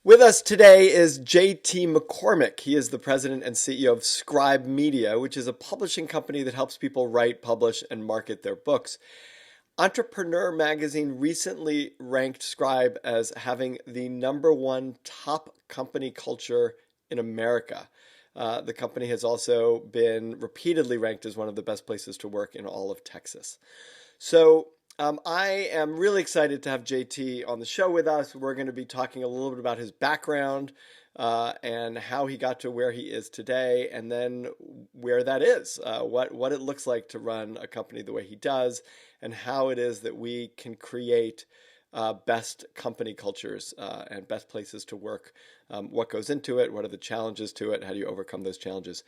With us today is JT McCormick. He is the president and CEO of Scribe Media, which is a publishing company that helps people write, publish, and market their books. Entrepreneur magazine recently ranked Scribe as having the number one top company culture in America. The company has also been repeatedly ranked as one of the best places to work in all of Texas. I am really excited to have JT on the show with us. We're going to be talking a little bit about his background and how he got to where he is today, and then where that is, what it looks like to run a company the way he does, and how it is that we can create best company cultures and best places to work. What goes into it? What are the challenges to it? How do you overcome those challenges?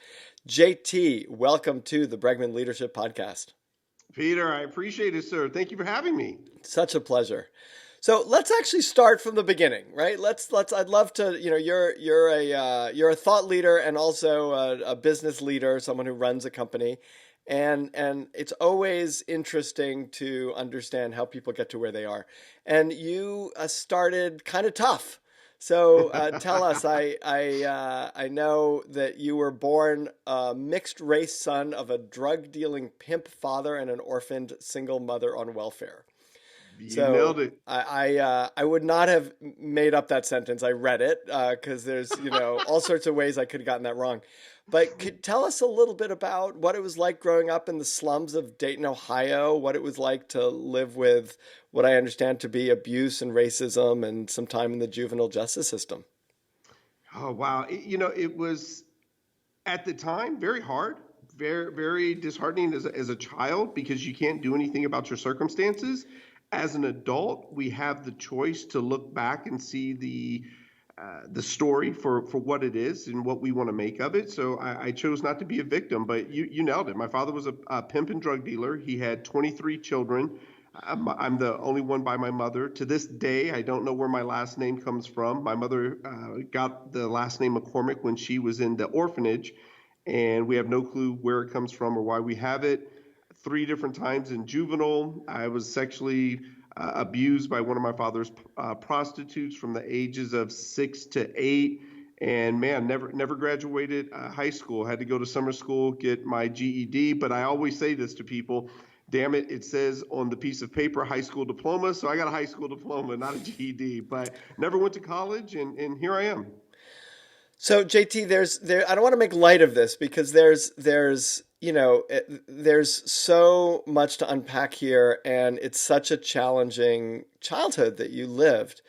JT, welcome to the Bregman Leadership Podcast. Peter, I appreciate it, sir. Thank you for having me. Such a pleasure. So let's actually start from the beginning, right? I'd love to, you're a thought leader and also a business leader, someone who runs a company. And it's always interesting to understand how people get to where they are. And you started kind of tough. So tell us, I know that you were born a mixed race son of a drug dealing pimp father and an orphaned single mother on welfare. You nailed it. I would not have made up that sentence. I read it because there's all sorts of ways I could have gotten that wrong. But tell us a little bit about what it was like growing up in the slums of Dayton, Ohio, what it was like to live with what I understand to be abuse and racism and some time in the juvenile justice system. Oh, wow. It was at the time very hard, very, very disheartening as a child because you can't do anything about your circumstances. As an adult, we have the choice to look back and see the story for what it is and what we want to make of it. So I chose not to be a victim, but you nailed it. My father was a pimp and drug dealer. He had 23 children. I'm the only one by my mother. To this day, I don't know where my last name comes from. My mother got the last name McCormick when she was in the orphanage, and we have no clue where it comes from or why we have it. 3 different times in juvenile, I was sexually abused by one of my father's prostitutes from the ages of 6 to 8. And man, never graduated high school. Had to go to summer school, get my GED. But I always say this to people, damn it, it says on the piece of paper high school diploma. So I got a high school diploma, not a GED. But never went to college, and here I am. So JT, I don't want to make light of this because there's so much to unpack here, and it's such a challenging childhood that you lived.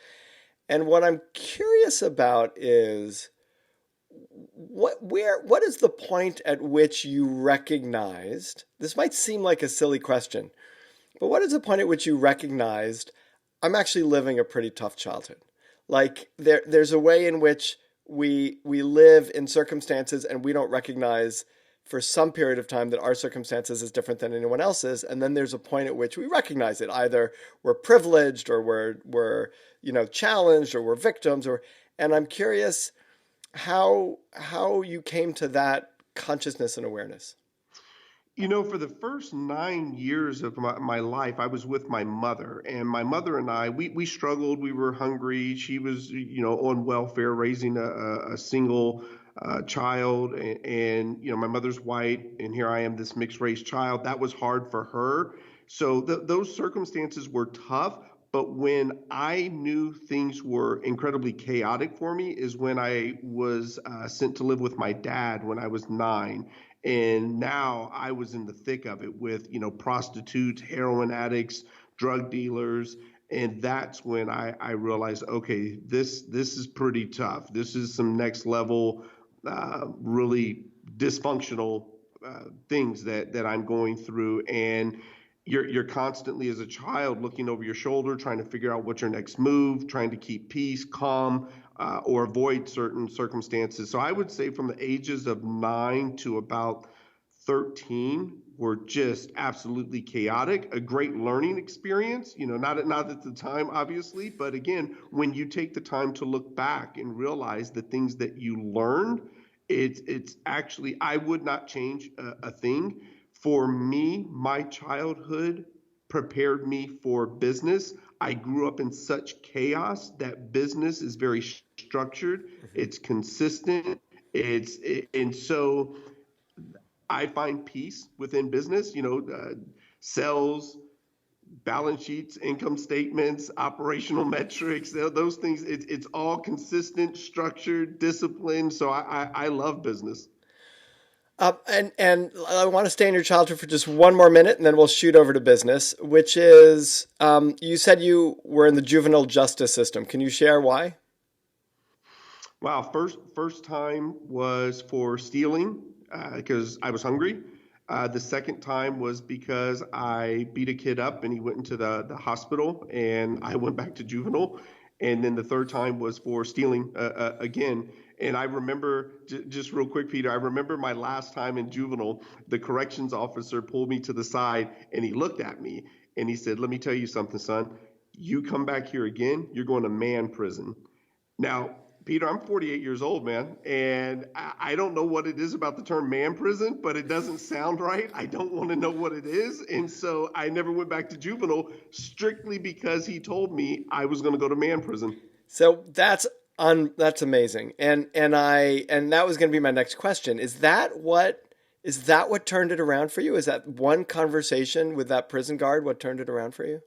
And what I'm curious about is what is the point at which you recognized, this might seem like a silly question, but what is the point at which you recognized I'm actually living a pretty tough childhood? Like there's a way in which we live in circumstances and we don't recognize for some period of time that our circumstances is different than anyone else's, and then there's a point at which we recognize it. Either we're privileged or we're challenged or we're victims, and I'm curious how you came to that consciousness and awareness. For the first 9 years of my life, I was with my mother, and my mother and I, we struggled. We were hungry. She was, on welfare, raising a single child, and my mother's white, and here I am, this mixed race child. That was hard for her. So those circumstances were tough. But when I knew things were incredibly chaotic for me is when I was sent to live with my dad when I was 9. And now I was in the thick of it with, prostitutes, heroin addicts, drug dealers. And that's when I realized, okay, this is pretty tough. This is some next level, really dysfunctional things that I'm going through. And you're constantly as a child looking over your shoulder, trying to figure out what's your next move, trying to keep peace, calm, or avoid certain circumstances. So I would say from the ages of 9 to about 13 were just absolutely chaotic, a great learning experience, not at the time, obviously, but again, when you take the time to look back and realize the things that you learned, it's actually, I would not change a thing. For me, my childhood prepared me for business. I grew up in such chaos that business is very structured, Hmm. it's consistent, and so I find peace within business, sales, balance sheets, income statements, operational metrics, those things. It's all consistent, structured, disciplined. So I love business. And I want to stay in your childhood for just one more minute, and then we'll shoot over to business, which is you said you were in the juvenile justice system. Can you share why? Wow, first time was for stealing because I was hungry. The second time was because I beat a kid up and he went into the hospital and I went back to juvenile. And then the third time was for stealing again. And I remember, just real quick, Peter, I remember my last time in juvenile, the corrections officer pulled me to the side and he looked at me and he said, "Let me tell you something, son. You come back here again, you're going to man prison." Now, Peter, I'm 48 years old, man, and I don't know what it is about the term man prison, but it doesn't sound right. I don't want to know what it is. And so I never went back to juvenile strictly because he told me I was going to go to man prison. So that's amazing. And that was going to be my next question. Is that what turned it around for you? Is that one conversation with that prison guard what turned it around for you?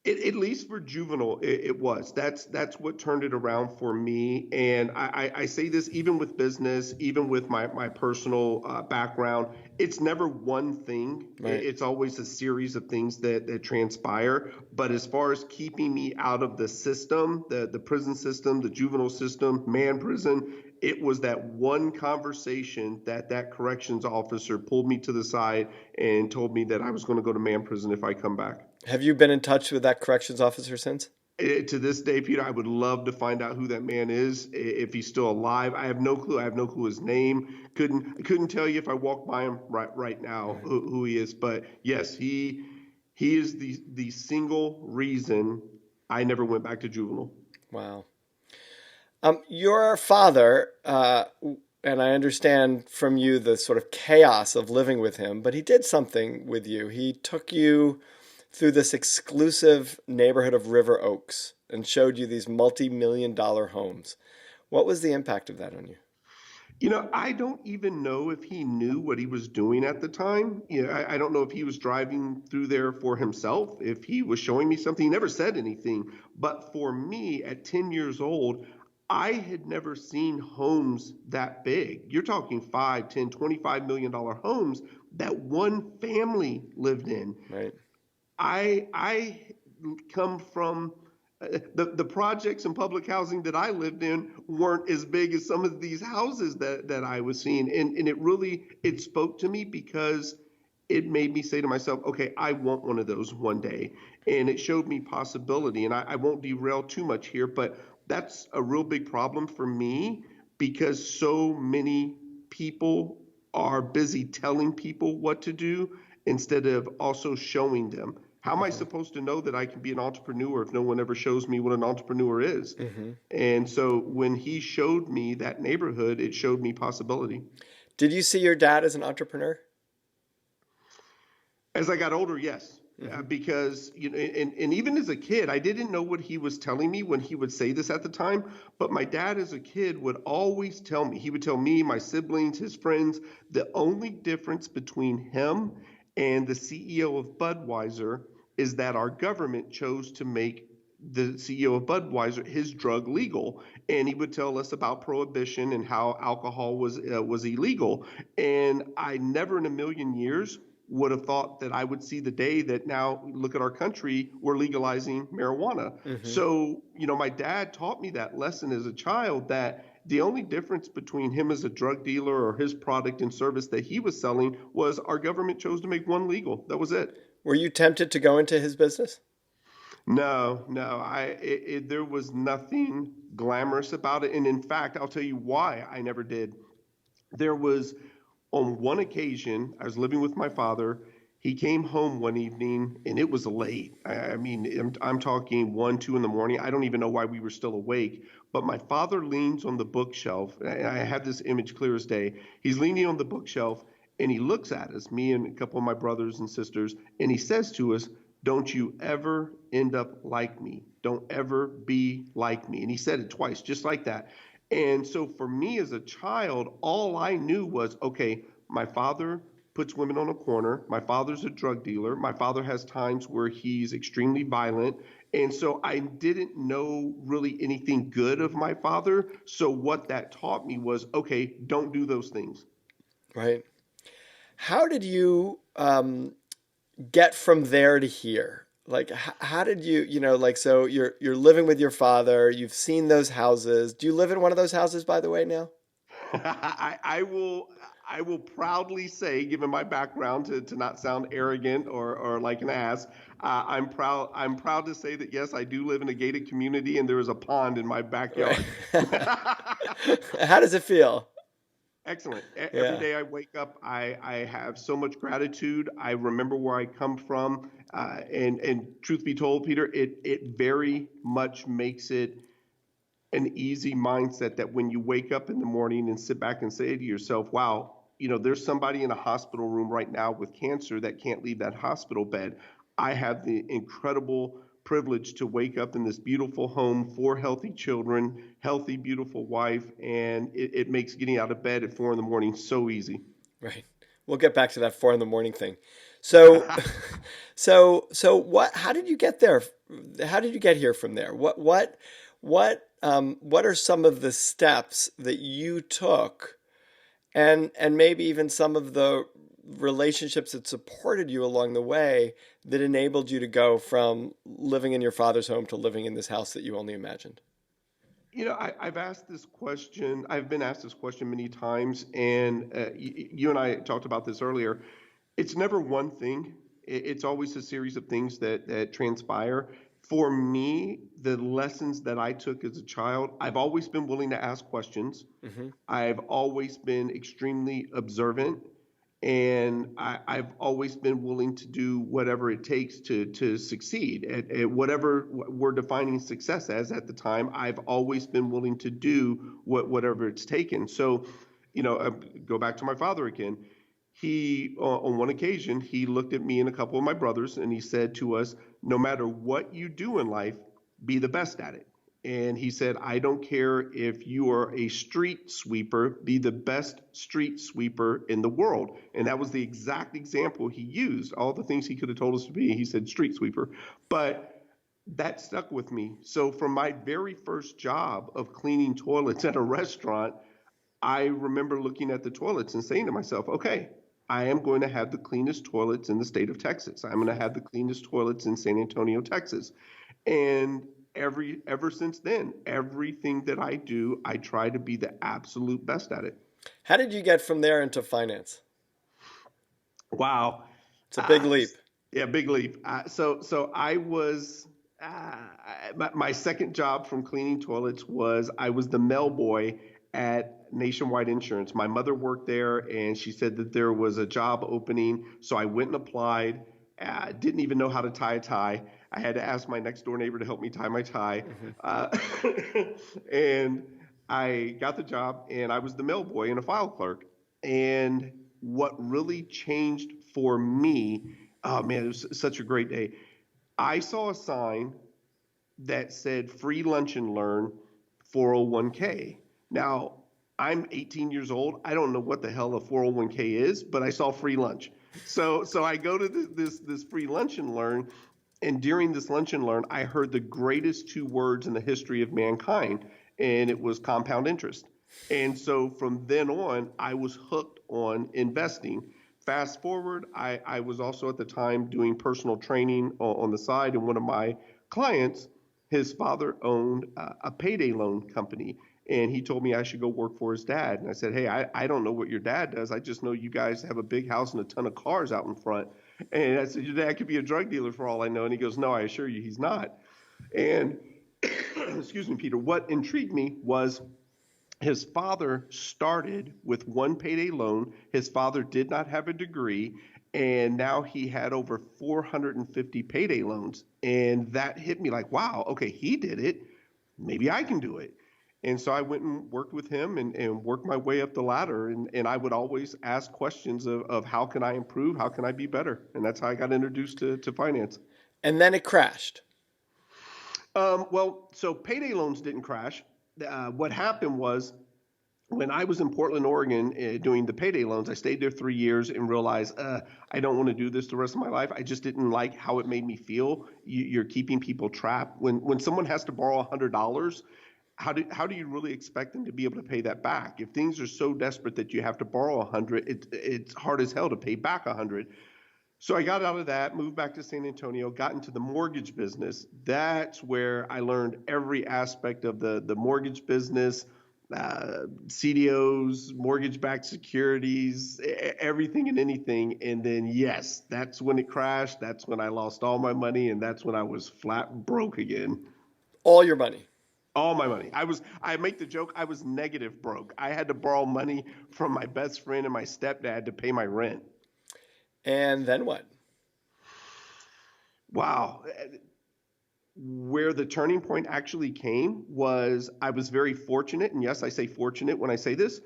At least for juvenile, it was. That's what turned it around for me. And I say this even with business, even with my personal background. It's never one thing. Right. It's always a series of things that transpire. But as far as keeping me out of the system, the prison system, the juvenile system, man prison, it was that one conversation that corrections officer pulled me to the side and told me that I was going to go to man prison if I come back. Have you been in touch with that corrections officer since? To this day, Peter, I would love to find out who that man is, if he's still alive. I have no clue. I have no clue his name. Couldn't tell you if I walked by him right now Right. who he is. But yes, he is the single reason I never went back to juvenile. Wow. Your father, and I understand from you the sort of chaos of living with him, but he did something with you. He took you through this exclusive neighborhood of River Oaks and showed you these multi-million-dollar homes. What was the impact of that on you? I don't even know if he knew what he was doing at the time. I don't know if he was driving through there for himself, if he was showing me something. He never said anything. But for me, at 10 years old, I had never seen homes that big. You're talking 5, 10, $25 million homes that one family lived in. Right. I come from the projects and public housing that I lived in weren't as big as some of these houses that I was seeing. And it spoke to me because it made me say to myself, okay, I want one of those one day. And it showed me possibility. And I won't derail too much here, but that's a real big problem for me because so many people are busy telling people what to do instead of also showing them. How am I Hmm. supposed to know that I can be an entrepreneur if no one ever shows me what an entrepreneur is? Hmm. And so when he showed me that neighborhood, it showed me possibility. Did you see your dad as an entrepreneur? As I got older, yes. Hmm. Because and even as a kid, I didn't know what he was telling me when he would say this at the time. But my dad, as a kid, would always tell me. He would tell me, my siblings, his friends, the only difference between him and the CEO of Budweiser is that our government chose to make the CEO of Budweiser his drug legal, and he would tell us about prohibition and how alcohol was illegal. And I never in a million years would have thought that I would see the day that now look at our country, we're legalizing marijuana. Hmm. So, my dad taught me that lesson as a child that the only difference between him as a drug dealer or his product and service that he was selling was our government chose to make one legal. That was it. Were you tempted to go into his business? No, no, there was nothing glamorous about it. And in fact, I'll tell you why I never did. There was on one occasion, I was living with my father. He came home one evening and it was late. I mean, I'm talking 1, 2 in the morning. I don't even know why we were still awake. But my father leans on the bookshelf. And I have this image clear as day. He's leaning on the bookshelf and he looks at us, me and a couple of my brothers and sisters, and he says to us, don't you ever end up like me. Don't ever be like me. And he said it twice, just like that. And so for me as a child, all I knew was, okay, my father puts women on a corner. My father's a drug dealer. My father has times where he's extremely violent. And so I didn't know really anything good of my father. So what that taught me was, okay, don't do those things. Right. How did you get from there to here? Like, how did you, like, so you're living with your father. You've seen those houses. Do you live in one of those houses, by the way, now? I will proudly say, given my background, to not sound arrogant or like an ass, I'm proud to say that yes, I do live in a gated community and there is a pond in my Right. backyard. How does it feel? Excellent. Every Yeah. day I wake up, I have so much gratitude. I remember where I come from, and truth be told, Peter, it very much makes it an easy mindset that when you wake up in the morning and sit back and say to yourself, wow, there's somebody in a hospital room right now with cancer that can't leave that hospital bed. I have the incredible privilege to wake up in this beautiful home, four healthy children, healthy, beautiful wife, and it makes getting out of bed at 4 in the morning so easy. Right. We'll get back to that 4 in the morning thing. So, so what? How did you get there? How did you get here from there? What are some of the steps that you took, and maybe even some of the relationships that supported you along the way that enabled you to go from living in your father's home to living in this house that you only imagined? I've asked this question. I've been asked this question many times, and you and I talked about this earlier. It's never one thing. It's always a series of things that transpire. For me, the lessons that I took as a child, I've always been willing to ask questions. Hmm. I've always been extremely observant, and I've always been willing to do whatever it takes to succeed at whatever we're defining success as at the time. I've always been willing to do whatever it's taken. So, go back to my father again. He, on one occasion, he looked at me and a couple of my brothers, and he said to us, "No matter what you do in life, be the best at it." And he said, I don't care if you are a street sweeper, be the best street sweeper in the world. And that was the exact example he used. All the things he could have told us to be, he said street sweeper. But that stuck with me. So from my very first job of cleaning toilets at a restaurant, I remember looking at the toilets and saying to myself, okay, I am going to have the cleanest toilets in the state of Texas. I'm going to have the cleanest toilets in San Antonio, Texas. And ever since then, everything that I do, I try to be the absolute best at it. How did you get from there into finance? Wow. It's a big Uh, leap. yeah, big leap. So I was uh, my second job from cleaning toilets was I was the mail boy at Nationwide Insurance. My mother worked there, and she said that there was a job opening. So I went and applied. Didn't even know how to tie a tie. I had to ask my next door neighbor to help me tie my tie. Hmm. Uh, and I got the job, and I was the mail boy and a file clerk. And what really changed for me, oh man, it was such a great day. I saw a sign that said free lunch and learn 401k. Now, I'm 18 years old. I don't know what the hell a 401k is, but I saw free lunch. So I go to this free lunch and learn, and during this lunch and learn, I heard the greatest two words in the history of mankind, and it was compound interest. And so from then on, I was hooked on investing. Fast forward, I was also at the time doing personal training on the side, and one of my clients, his father owned a payday loan company. And he told me I should go work for his dad. And I said, hey, I don't know what your dad does. I just know you guys have a big house and a ton of cars out in front. And I said, your dad could be a drug dealer for all I know. And he goes, no, I assure you he's not. And excuse me, Peter, what intrigued me was his father started with one payday loan. His father did not have a degree, and now he had over 450 payday loans. And that hit me like, wow, okay, he did it. Maybe I can do it. And so I went and worked with him and worked my way up the ladder. And I would always ask questions of how can I improve? How can I be better? And that's how I got introduced to finance. And then it crashed. Well, so payday loans didn't crash. What happened was when I was in Portland, Oregon, doing the payday loans, I stayed there 3 years and realized I don't want to do this the rest of my life. I just didn't like how it made me feel. You're keeping people trapped. When someone has to borrow $100, how do you really expect them to be able to pay that back? If things are so desperate that you have to borrow 100, it's hard as hell to pay back 100. So I got out of that, moved back to San Antonio, got into the mortgage business. That's where I learned every aspect of the mortgage business, CDOs, mortgage-backed securities, everything and anything. And then, yes, that's when it crashed. That's when I lost all my money, and that's when I was flat broke again. All your money. All my money. I make the joke, I was negative broke. I had to borrow money from my best friend and my stepdad to pay my rent. And then what? Wow. Where the turning point actually came was I was very fortunate. And yes, I say fortunate when I say this.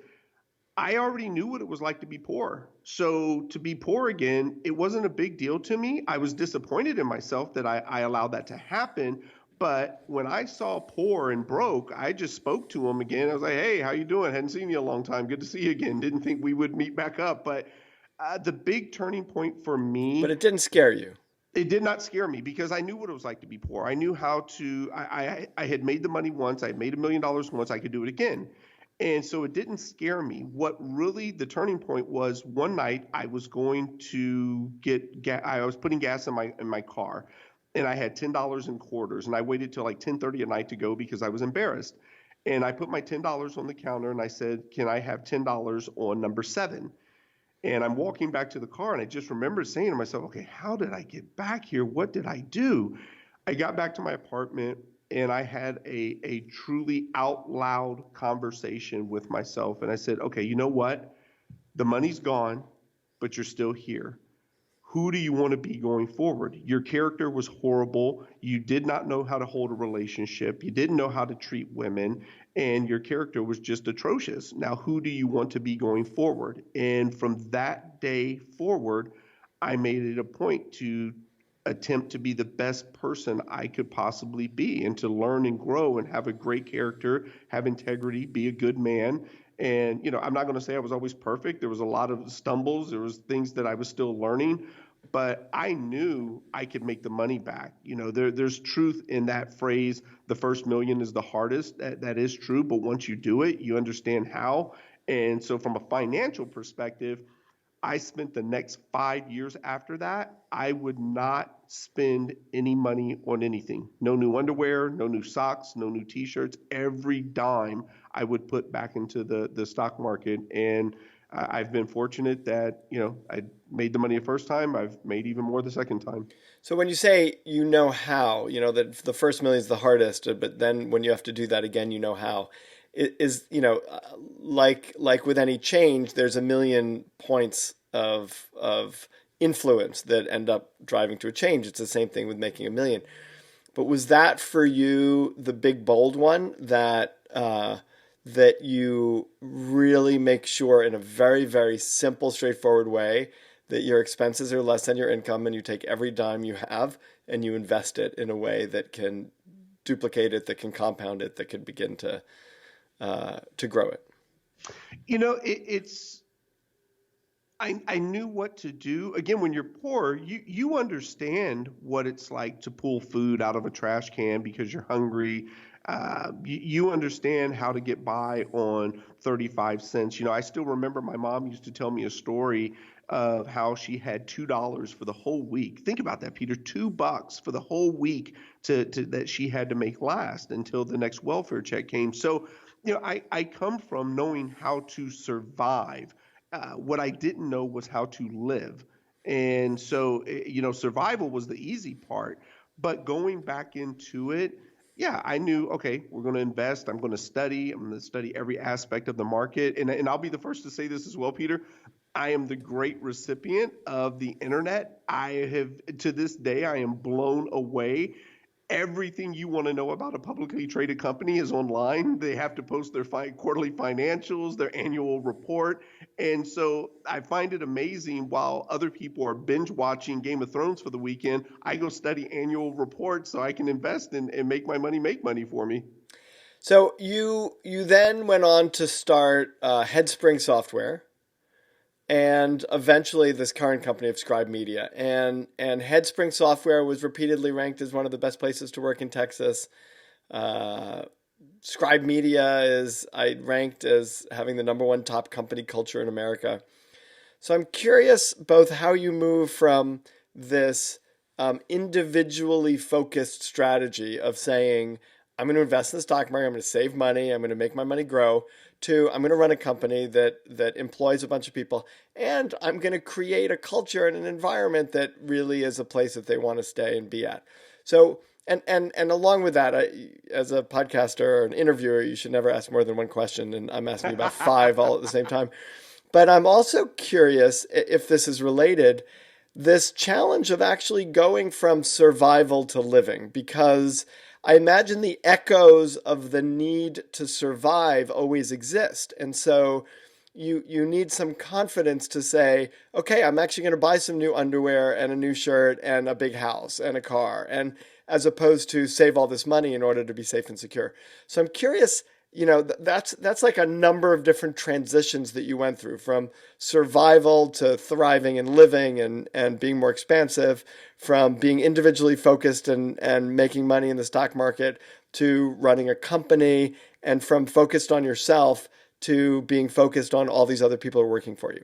I already knew what it was like to be poor. So to be poor again, it wasn't a big deal to me. I was disappointed in myself that I allowed that to happen. But when I saw poor and broke, I just spoke to him again. I was like, hey, how you doing? Hadn't seen you in a long time. Good to see you again. Didn't think we would meet back up. But the big turning point for But me, it didn't scare you. it did not scare me because I knew what it was like to be poor. I knew how to, I had made the money once. I had made $1 million once. I could do it again. And so it didn't scare me. What really the turning point was one night I was going to get gas. I was putting gas in my car and I had $10 in quarters and I waited till like 10:30 at night to go because I was embarrassed. And I put my $10 on the counter and I said, can I have $10 on number 7? And I'm walking back to the car and I just remember saying to myself, okay, how did I get back here? What did I do? I got back to my apartment and I had a truly out loud conversation with myself. And I said, okay, you know what? The money's gone, but you're still here. Who do you want to be going forward? Your character was horrible. You did not know how to hold a relationship. You didn't know how to treat women, and your character was just atrocious. Now, who do you want to be going forward? And from that day forward, I made it a point to attempt to be the best person I could possibly be and to learn and grow and have a great character, have integrity, be a good man. And, I'm not going to say I was always perfect. There was a lot of stumbles. There was things that I was still learning, but I knew I could make the money back. There's truth in that phrase. The first million is the hardest. That is true. But once you do it, you understand how. And so from a financial perspective, I spent the next 5 years after that. I would not spend any money on anything. No new underwear, no new socks, no new t-shirts. Every dime I would put back into the stock market. And I've been fortunate that, I made the money the first time. I've made even more the second time. So when you say how, that the first million is the hardest, but then when you have to do that again, how. Is like with any change, there's a million points of influence that end up driving to a change. It's the same thing with making a million. But was that for you the big bold one that that you really make sure in a very, very simple, straightforward way that your expenses are less than your income and you take every dime you have and you invest it in a way that can duplicate it, that can compound it, that can begin to grow it? It's I knew what to do. Again, when you're poor, you understand what it's like to pull food out of a trash can because you're hungry. You understand how to get by on 35 cents. I still remember my mom used to tell me a story of how she had $2 for the whole week. Think about that, Peter. $2 for the whole week to that she had to make last until the next welfare check came. So, I come from knowing how to survive. What I didn't know was how to live. And so, survival was the easy part. But going back into it, yeah, I knew, okay, we're going to invest. I'm going to study. I'm going to study every aspect of the market. And I'll be the first to say this as well, Peter. I am the great recipient of the internet. To this day, I am blown away Everything you want to know about a publicly traded company is online. They have to post their quarterly financials, their annual report. And so I find it amazing while other people are binge watching Game of Thrones for the weekend, I go study annual reports so I can invest and make my money make money for me. So you then went on to start Headspring Software, and eventually this current company of Scribe Media. And Headspring Software was repeatedly ranked as one of the best places to work in Texas. Uh, Scribe Media is I ranked as having the number one top company culture in America. So I'm curious both how you move from this individually focused strategy of saying, I'm going to invest in the stock market, I'm going to save money, I'm going to make my money grow, to I'm going to run a company that employs a bunch of people, and I'm going to create a culture and an environment that really is a place that they want to stay and be at. So, and along with that, as a podcaster or an interviewer, you should never ask more than one question, and I'm asking about five all at the same time. But I'm also curious if this is related, this challenge of actually going from survival to living, because I imagine the echoes of the need to survive always exist. And so you need some confidence to say, okay, I'm actually going to buy some new underwear and a new shirt and a big house and a car, and as opposed to save all this money in order to be safe and secure. So I'm curious, that's like a number of different transitions that you went through, from survival to thriving and living and being more expansive, from being individually focused and making money in the stock market to running a company, and from focused on yourself to being focused on all these other people who are working for you.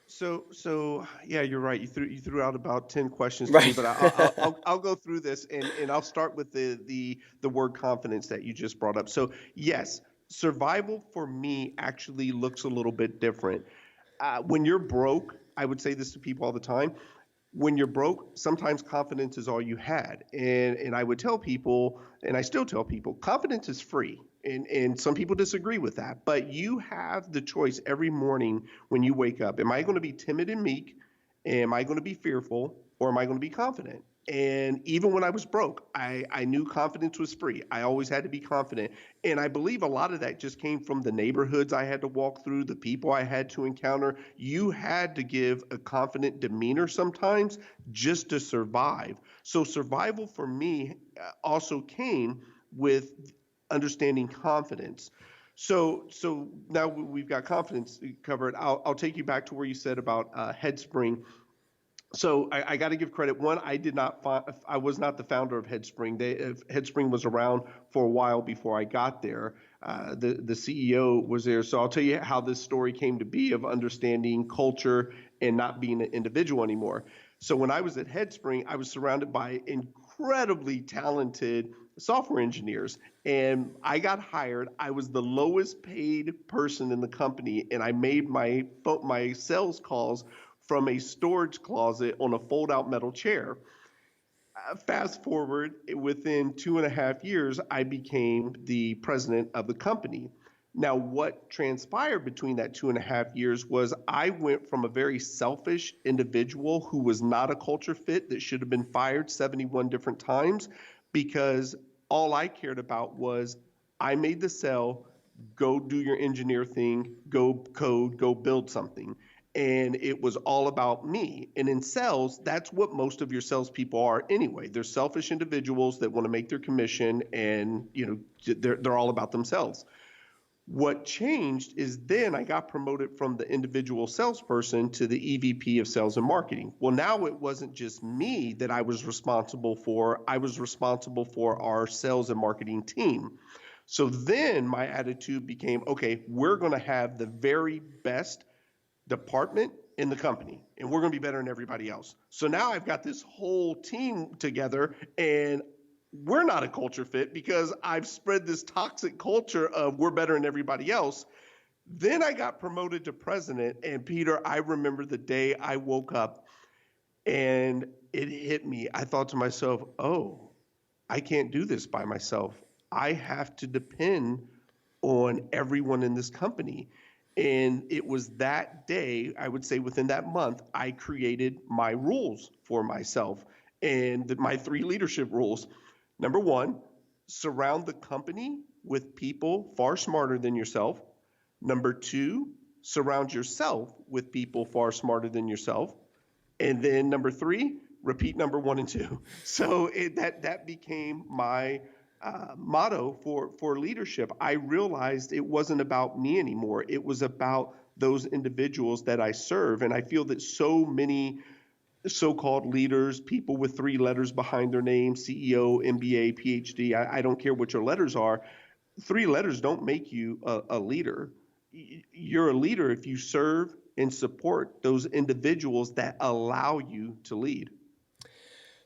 So yeah, you're right. You threw out about 10 questions to me, Right. but I'll go through this and I'll start with the word confidence that you just brought up. So yes, survival for me actually looks a little bit different. When you're broke, I would say this to people all the time. When you're broke, sometimes confidence is all you had. And I would tell people, and I still tell people, confidence is free. And some people disagree with that, but you have the choice every morning when you wake up. Am I going to be timid and meek? Am I going to be fearful? Or am I going to be confident? And even when I was broke, I knew confidence was free. I always had to be confident. And I believe a lot of that just came from the neighborhoods I had to walk through, the people I had to encounter. You had to give a confident demeanor sometimes just to survive. So survival for me also came with understanding confidence. So now we've got confidence covered. I'll take you back to where you said about Headspring. So I got to give credit. One, I was not the founder of Headspring. Headspring was around for a while before I got there. The CEO was there. So I'll tell you how this story came to be of understanding culture and not being an individual anymore. So when I was at Headspring, I was surrounded by incredibly talented software engineers, and I got hired. I was the lowest paid person in the company, and I made my sales calls from a storage closet on a fold out metal chair. Fast forward, within 2.5 years, I became the president of the company. Now, what transpired between that 2.5 years was I went from a very selfish individual who was not a culture fit, that should have been fired 71 different times, because all I cared about was I made the sale, go do your engineer thing, go code, go build something. And it was all about me. And in sales, that's what most of your salespeople are anyway. They're selfish individuals that want to make their commission, and they're all about themselves. What changed is then I got promoted from the individual salesperson to the EVP of sales and marketing. Well, now it wasn't just me that I was responsible for. I was responsible for our sales and marketing team. So then my attitude became, okay, we're going to have the very best department in the company, and we're going to be better than everybody else. So now I've got this whole team together, and we're not a culture fit because I've spread this toxic culture of we're better than everybody else. Then I got promoted to president, and Peter, I remember the day I woke up and it hit me. I thought to myself, oh, I can't do this by myself. I have to depend on everyone in this company. And it was that day, I would say within that month, I created my rules for myself and my 3 leadership rules. Number one, surround the company with people far smarter than yourself. Number two, surround yourself with people far smarter than yourself. And then number three, repeat number one and two. So that became my motto for leadership. I realized it wasn't about me anymore. It was about those individuals that I serve. And I feel that so many so-called leaders, people with three letters behind their name, CEO, MBA, PhD, I don't care what your letters are. Three letters don't make you a leader. You're a leader if you serve and support those individuals that allow you to lead.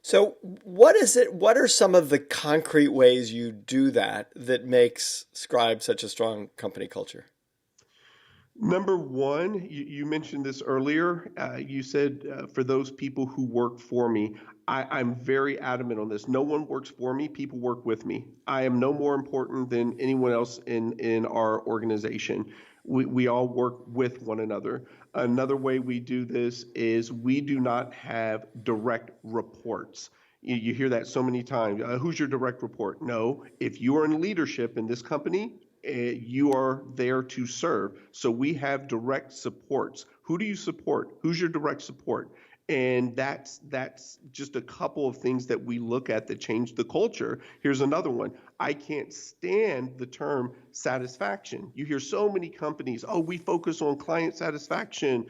So, what is it? What are some of the concrete ways you do that that makes Scribe such a strong company culture? Number one, you mentioned this earlier. You said for those people who work for me, I'm very adamant on this. No one works for me, people work with me. I am no more important than anyone else in our organization. We all work with one another. Another way we do this is we do not have direct reports. You hear that so many times. Who's your direct report? No. If you are in leadership in this company, you are there to serve. So we have direct supports. Who do you support? Who's your direct support? And that's just a couple of things that we look at that change the culture. Here's another one. I can't stand the term satisfaction. You hear so many companies, oh, we focus on client satisfaction,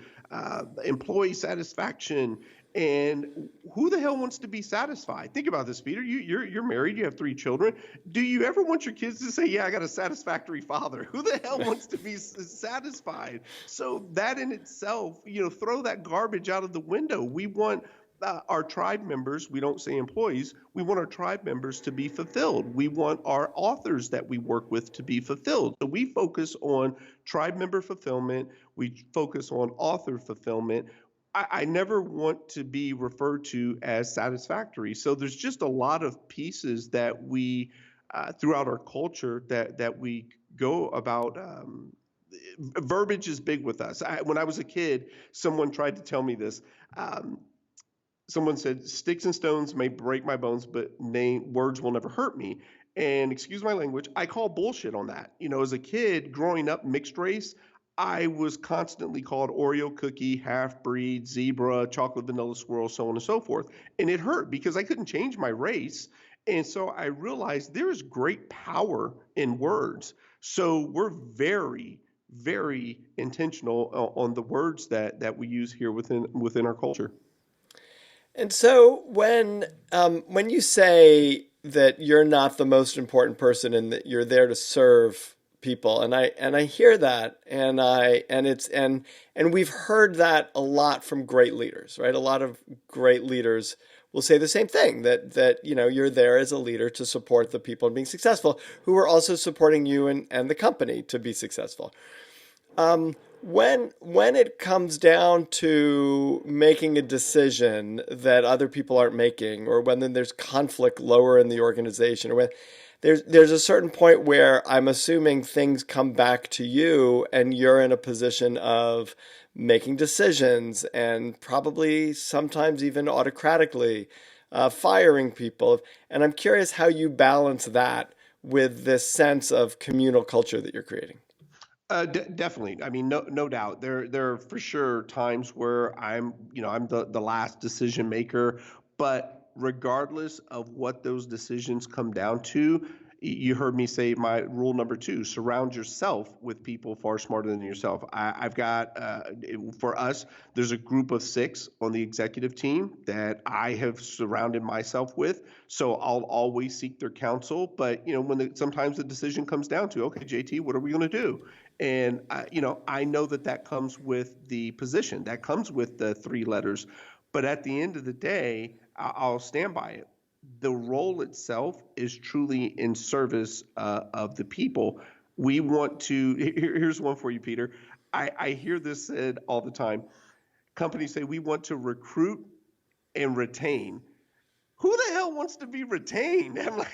employee satisfaction, and who the hell wants to be satisfied? Think about this, Peter. You're married. You have three children. Do you ever want your kids to say, "Yeah, I got a satisfactory father"? Who the hell wants to be satisfied? So that in itself, throw that garbage out of the window. We want our tribe members, we don't say employees, we want our tribe members to be fulfilled. We want our authors that we work with to be fulfilled. So we focus on tribe member fulfillment. We focus on author fulfillment. I never want to be referred to as satisfactory. So there's just a lot of pieces that we, throughout our culture, that we go about. Verbiage is big with us. When I was a kid, someone tried to tell me this. Someone said, "Sticks and stones may break my bones, but words will never hurt me." And excuse my language, I call bullshit on that. As a kid growing up mixed race, I was constantly called Oreo cookie, half breed, zebra, chocolate vanilla squirrel, so on and so forth. And it hurt because I couldn't change my race. And so I realized there is great power in words. So we're very, very intentional on the words that we use here within our culture. And so, when you say that you're not the most important person and that you're there to serve people, and I hear that, and we've heard that a lot from great leaders, right? A lot of great leaders will say the same thing, that you're there as a leader to support the people in being successful, who are also supporting you and the company to be successful. When it comes down to making a decision that other people aren't making, or when then there's conflict lower in the organization, or when there's a certain point where I'm assuming things come back to you and you're in a position of making decisions and probably sometimes even autocratically firing people. And I'm curious how you balance that with this sense of communal culture that you're creating. Definitely. I mean, no doubt. There are for sure times where I'm the last decision maker. But regardless of what those decisions come down to, you heard me say my rule number two: surround yourself with people far smarter than yourself. I've got for us, there's a group of six on the executive team that I have surrounded myself with. So I'll always seek their counsel. But sometimes the decision comes down to, okay, JT, what are we going to do? And I know that comes with the position, that comes with the three letters. But at the end of the day, I'll stand by it. The role itself is truly in service of the people. We want to. Here's one for you, Peter. I hear this said all the time. Companies say we want to recruit and retain. Who the hell wants to be retained? I'm like,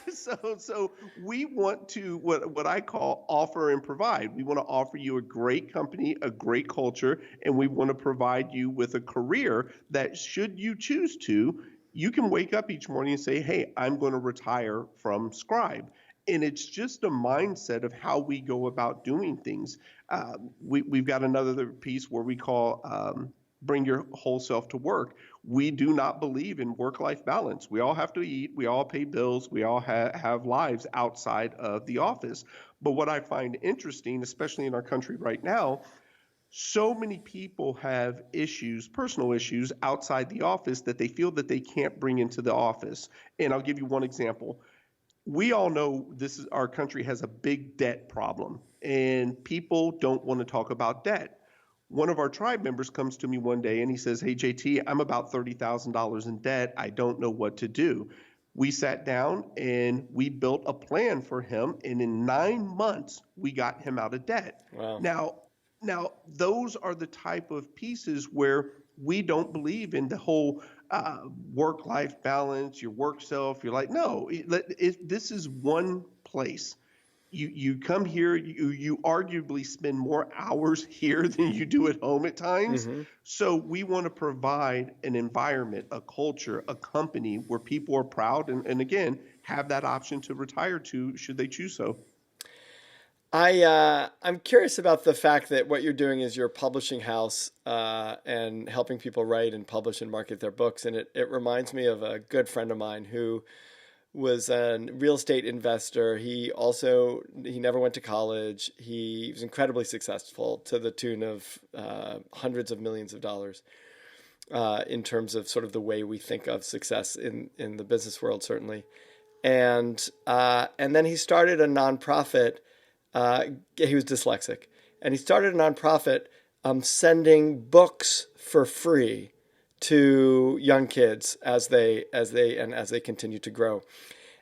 so we want to what I call offer and provide. We want to offer you a great company, a great culture, and we want to provide you with a career that, should you choose to, You can wake up each morning and say, hey, I'm going to retire from Scribe. And it's just a mindset of how we go about doing things. We've got another piece where we call bring your whole self to work. We do not believe in work-life balance. We all have to eat. We all pay bills. We all have lives outside of the office. But what I find interesting, especially in our country right now, so many people have issues, personal issues outside the office that they feel that they can't bring into the office. And I'll give you one example. We all know this is our country has a big debt problem, and people don't want to talk about debt. One of our tribe members comes to me one day and he says, hey, JT, I'm about $30,000 in debt. I don't know what to do. We sat down and we built a plan for him. And in 9 months, we got him out of debt. Wow. Now, those are the type of pieces where we don't believe in the whole work-life balance, your work self. You're like, no, this is one place. You come here, you arguably spend more hours here than you do at home at times. Mm-hmm. So we want to provide an environment, a culture, a company where people are proud and again, have that option to retire to should they choose so. I'm curious about the fact that what you're doing is you're a publishing house and helping people write and publish and market their books. And it reminds me of a good friend of mine who was a real estate investor. He never went to college. He was incredibly successful to the tune of hundreds of millions of dollars in terms of sort of the way we think of success in the business world, certainly. And then he started a nonprofit. He was dyslexic, and he started a nonprofit sending books for free to young kids as they continue to grow.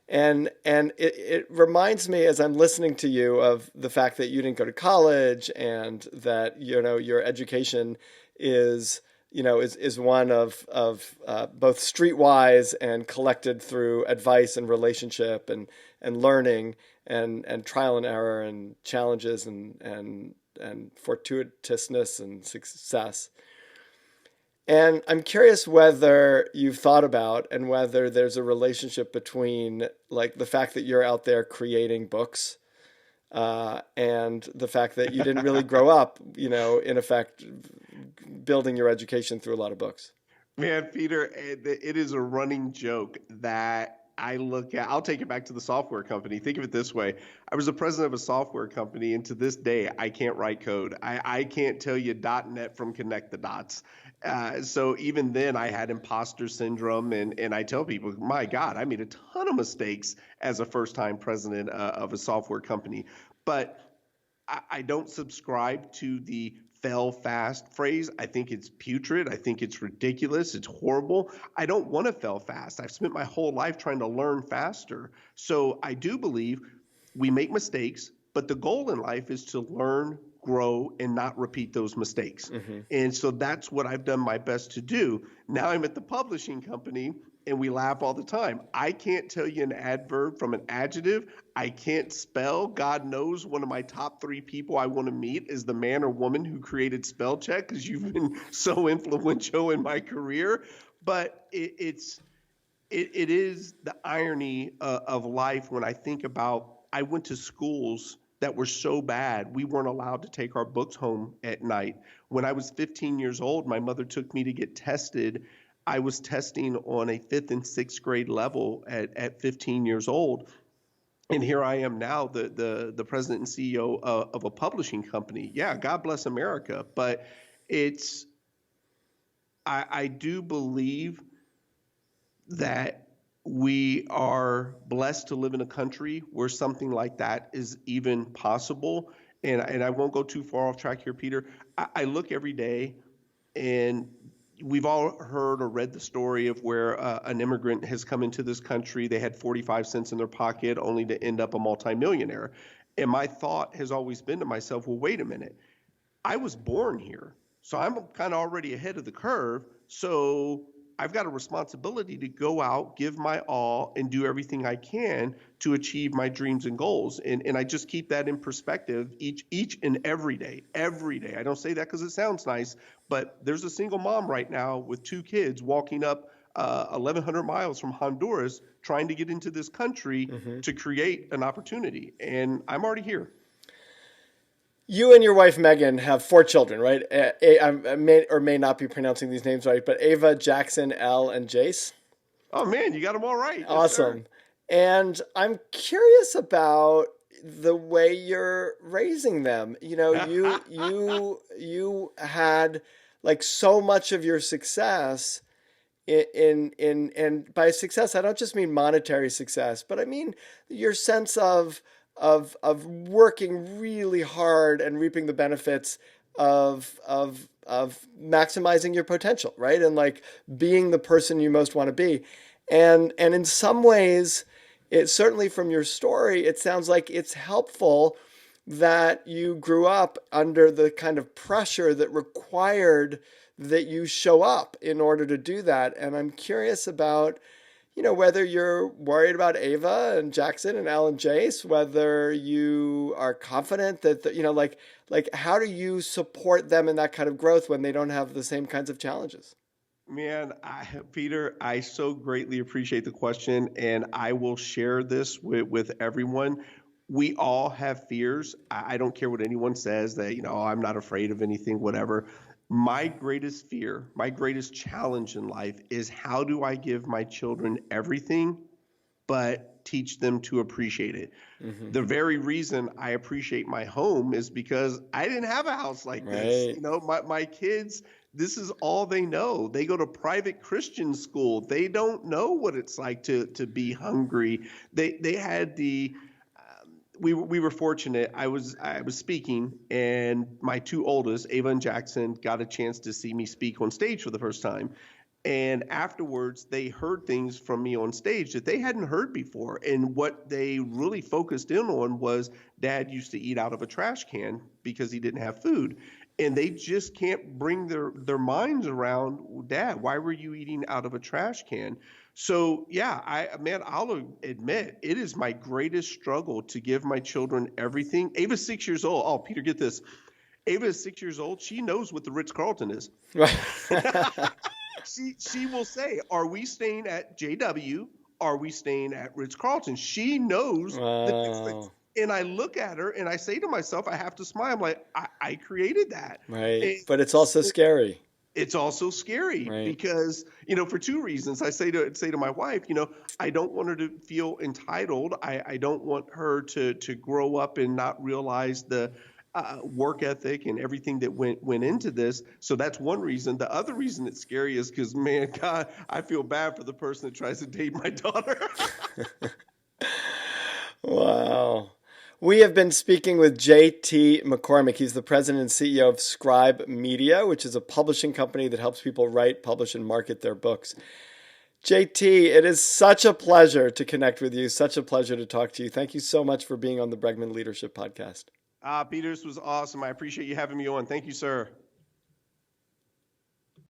And it reminds me as I'm listening to you of the fact that you didn't go to college and that your education is one of both streetwise and collected through advice and relationship and learning and trial and error and challenges and fortuitousness and success. And I'm curious whether you've thought about and whether there's a relationship between like the fact that you're out there creating books and the fact that you didn't really grow up, in effect, building your education through a lot of books. Man, Peter, it is a running joke that I'll take it back to the software company. Think of it this way. I was the president of a software company, and to this day, I can't write code. I can't tell you .NET from connect the dots. So even then, I had imposter syndrome, and I tell people, my God, I made a ton of mistakes as a first-time president of a software company. But I don't subscribe to the fail fast phrase. I think it's putrid. I think it's ridiculous. It's horrible. I don't want to fail fast. I've spent my whole life trying to learn faster. So I do believe we make mistakes, but the goal in life is to learn, grow, and not repeat those mistakes. Mm-hmm. And so that's what I've done my best to do. Now I'm at the publishing company, and we laugh all the time. I can't tell you an adverb from an adjective. I can't spell. God knows one of my top 3 people I want to meet is the man or woman who created spell check because you've been so influential in my career. But it is the irony of life when I think about I went to schools that were so bad we weren't allowed to take our books home at night. When I was 15 years old, my mother took me to get tested. I was testing on a 5th and 6th grade level at 15 years old. And here I am now, the president and CEO of a publishing company. Yeah, God bless America. But I do believe that we are blessed to live in a country where something like that is even possible. And I won't go too far off track here, Peter. I look every day, and we've all heard or read the story of where an immigrant has come into this country. They had 45 cents in their pocket only to end up a multimillionaire. And my thought has always been to myself, well, wait a minute. I was born here, so I'm kind of already ahead of the curve. So I've got a responsibility to go out, give my all, and do everything I can to achieve my dreams and goals. And I just keep that in perspective each and every day, every day. I don't say that because it sounds nice, but there's a single mom right now with 2 kids walking up 1,100 miles from Honduras trying to get into this country Mm-hmm. to create an opportunity. And I'm already here. You and your wife Megan have 4 children, right? I may or may not be pronouncing these names right, but Ava, Jackson, Elle, and Jace. Oh, man, you got them all right. Yes, sir. Awesome. And I'm curious about the way you're raising them. You had like so much of your success in and by success I don't just mean monetary success, but I mean your sense of working really hard and reaping the benefits of maximizing your potential, right? And like being the person you most want to be. And in some ways, it certainly from your story, it sounds like it's helpful that you grew up under the kind of pressure that required that you show up in order to do that. And I'm curious about, whether you're worried about Ava and Jackson and Al and Jace, whether you are confident that, like how do you support them in that kind of growth when they don't have the same kinds of challenges? Man, Peter, I so greatly appreciate the question, and I will share this with everyone. We all have fears. I don't care what anyone says that, I'm not afraid of anything, whatever. My greatest fear, my greatest challenge in life is how do I give my children everything, but teach them to appreciate it? Mm-hmm. The very reason I appreciate my home is because I didn't have a house like this. Right. My kids, this is all they know. They go to private Christian school. They don't know what it's like to be hungry. They had the we were fortunate. I was speaking, and my 2 oldest, Ava and Jackson, got a chance to see me speak on stage for the first time. And afterwards, they heard things from me on stage that they hadn't heard before. And what they really focused in on was Dad used to eat out of a trash can because he didn't have food. And they just can't bring their minds around, Dad, why were you eating out of a trash can? So yeah, I'll admit it is my greatest struggle to give my children everything. Ava's 6 years old. Oh, Peter, get this. Ava is 6 years old. She knows what the Ritz-Carlton is. She will say, "Are we staying at JW? Are we staying at Ritz-Carlton?" She knows the difference. Wow. And I look at her and I say to myself, I have to smile. I'm like, I created that. Right. And But it's also so scary. it's also scary Right. because, for 2 reasons. I say to my wife, I don't want her to feel entitled. I don't want her to grow up and not realize the work ethic and everything that went into this. So that's one reason. The other reason it's scary is because, man, God, I feel bad for the person that tries to date my daughter. Wow. We have been speaking with J.T. McCormick. He's the president and CEO of Scribe Media, which is a publishing company that helps people write, publish, and market their books. JT, it is such a pleasure to connect with you. Such a pleasure to talk to you. Thank you so much for being on the Bregman Leadership Podcast. Peter, this was awesome. I appreciate you having me on. Thank you, sir.